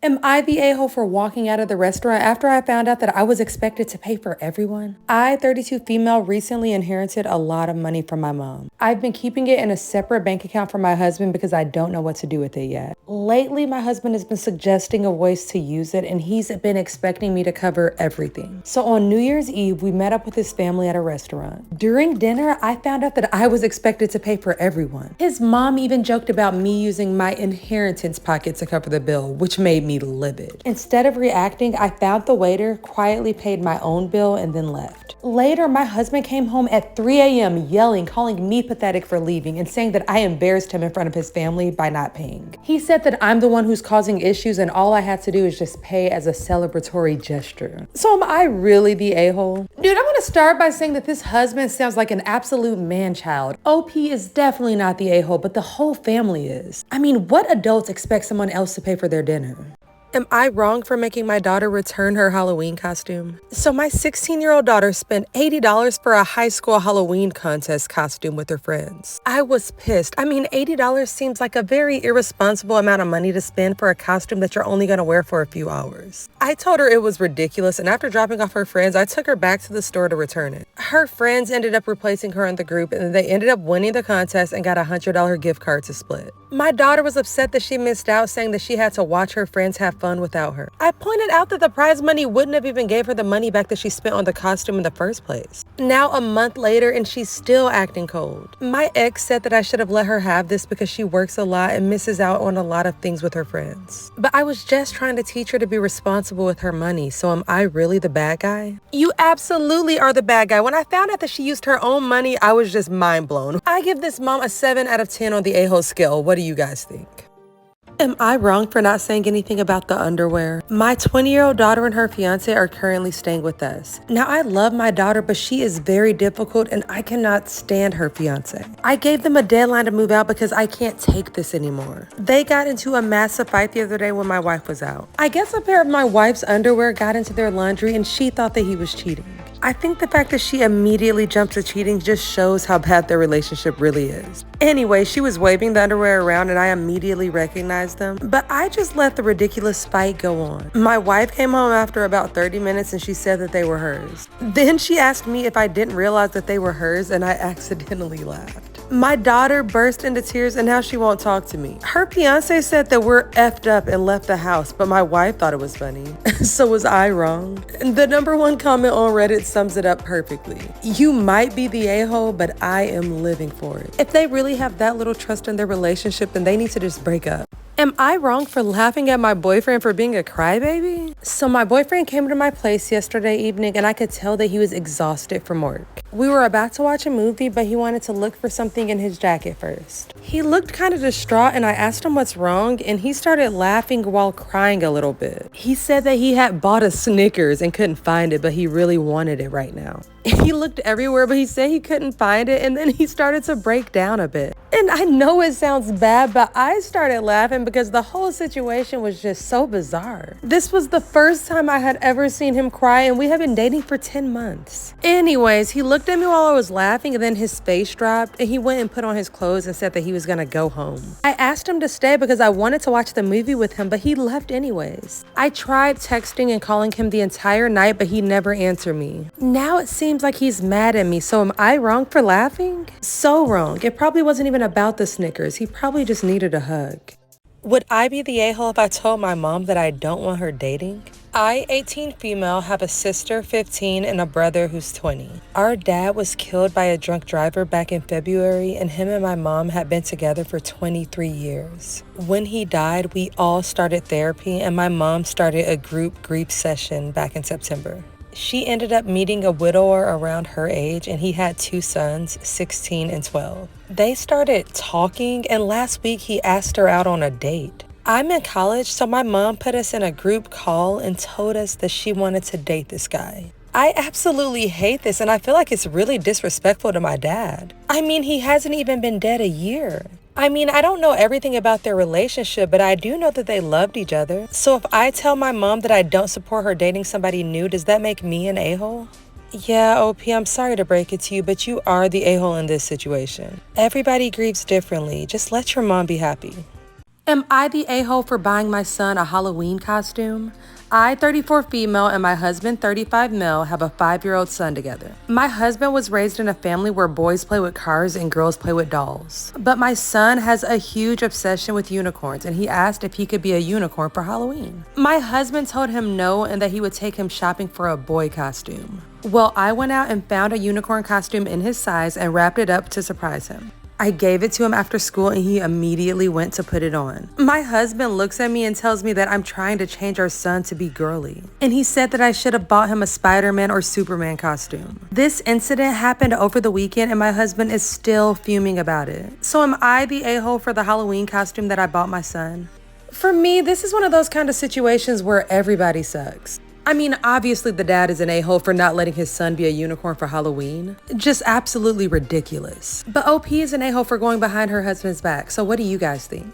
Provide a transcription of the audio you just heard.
Am I the a-hole for walking out of the restaurant after I found out that I was expected to pay for everyone? I, 32 female, recently inherited a lot of money from my mom. I've been keeping it in a separate bank account for my husband because I don't know what to do with it yet. Lately, my husband has been suggesting ways to use it, and he's been expecting me to cover everything. So on New Year's Eve, we met up with his family at a restaurant. During dinner, I found out that I was expected to pay for everyone. His mom even joked about me using my inheritance pocket to cover the bill, which made me livid. Instead of reacting, I found the waiter, quietly paid my own bill, and then left. Later, my husband came home at 3 a.m. yelling, calling me pathetic for leaving, and saying that I embarrassed him in front of his family by not paying. He said that I'm the one who's causing issues and all I had to do is just pay as a celebratory gesture. So am I really the a-hole? Dude, I want to start by saying that this husband sounds like an absolute man-child. OP is definitely not the a-hole, but the whole family is. I mean, what adults expect someone else to pay for their dinner? Am I wrong for making my daughter return her Halloween costume? So my 16-year-old daughter spent $80 for a high school Halloween contest costume with her friends. I was pissed. I mean, $80 seems like a very irresponsible amount of money to spend for a costume that you're only gonna wear for a few hours. I told her it was ridiculous, and after dropping off her friends, I took her back to the store to return it. Her friends ended up replacing her in the group, and they ended up winning the contest and got a $100 gift card to split. My daughter was upset that she missed out, saying that she had to watch her friends have fun without her. I pointed out that the prize money wouldn't have even gave her the money back that she spent on the costume in the first place. Now a month later and she's still acting cold. My ex said that I should have let her have this because she works a lot and misses out on a lot of things with her friends. But I was just trying to teach her to be responsible with her money, so am I really the bad guy? You absolutely are the bad guy. When I found out that she used her own money, I was just mind blown. I give this mom a 7 out of 10 on the a-hole scale. What do you guys think? Am I wrong for not saying anything about the underwear? My 20-year-old daughter and her fiance are currently staying with us. Now, I love my daughter, but she is very difficult and I cannot stand her fiance. I gave them a deadline to move out because I can't take this anymore. They got into a massive fight the other day when my wife was out. I guess a pair of my wife's underwear got into their laundry and she thought that he was cheating. I think the fact that she immediately jumped to cheating just shows how bad their relationship really is. Anyway, she was waving the underwear around and I immediately recognized them, but I just let the ridiculous fight go on. My wife came home after about 30 minutes and she said that they were hers. Then she asked me if I didn't realize that they were hers and I accidentally laughed. My daughter burst into tears and now she won't talk to me. Her fiance said that we're effed up and left the house, but my wife thought it was funny. So was I wrong? The #1 comment on Reddit sums it up perfectly. You might be the a-hole, but I am living for it. If they really have that little trust in their relationship, then they need to just break up. Am I wrong for laughing at my boyfriend for being a crybaby? So my boyfriend came to my place yesterday evening and I could tell that he was exhausted from work. We were about to watch a movie, but he wanted to look for something in his jacket first. He looked kind of distraught and I asked him what's wrong and he started laughing while crying a little bit. He said that he had bought a Snickers and couldn't find it, but he really wanted it right now. He looked everywhere, but he said he couldn't find it, and then he started to break down a bit. And I know it sounds bad, but I started laughing because the whole situation was just so bizarre. This was the first time I had ever seen him cry, and we had been dating for 10 months. Anyways, he looked at me while I was laughing, and then his face dropped, and he went and put on his clothes and said that he was gonna go home. I asked him to stay because I wanted to watch the movie with him, but he left anyways. I tried texting and calling him the entire night, but he never answered me. Now it seems like he's mad at me, so am I wrong for laughing? So wrong. It probably wasn't even about the Snickers. He probably just needed a hug. Would I be the a-hole if I told my mom that I don't want her dating? I, 18 female, have a sister, 15, and a brother who's 20. Our dad was killed by a drunk driver back in February, and him and my mom had been together for 23 years. When he died, we all started therapy, and my mom started a group grief session back in September. She ended up meeting a widower around her age, and he had 2 sons, 16 and 12. They started talking, and last week he asked her out on a date. I'm in college, so my mom put us in a group call and told us that she wanted to date this guy. I absolutely hate this, and I feel like it's really disrespectful to my dad. I mean, he hasn't even been dead a year. I mean, I don't know everything about their relationship, but I do know that they loved each other. So if I tell my mom that I don't support her dating somebody new, does that make me an a-hole? Yeah, OP, I'm sorry to break it to you, but you are the a-hole in this situation. Everybody grieves differently. Just let your mom be happy. Am I the a-hole for buying my son a Halloween costume? I, 34 female, and my husband, 35 male, have a 5-year-old son together. My husband was raised in a family where boys play with cars and girls play with dolls. But my son has a huge obsession with unicorns, and he asked if he could be a unicorn for Halloween. My husband told him no and that he would take him shopping for a boy costume. Well, I went out and found a unicorn costume in his size and wrapped it up to surprise him. I gave it to him after school and he immediately went to put it on. My husband looks at me and tells me that I'm trying to change our son to be girly. And he said that I should have bought him a Spider-Man or Superman costume. This incident happened over the weekend and my husband is still fuming about it. So am I the a-hole for the Halloween costume that I bought my son? For me, this is one of those kind of situations where everybody sucks. I mean, obviously the dad is an a-hole for not letting his son be a unicorn for Halloween. Just absolutely ridiculous. But OP is an a-hole for going behind her husband's back. So what do you guys think?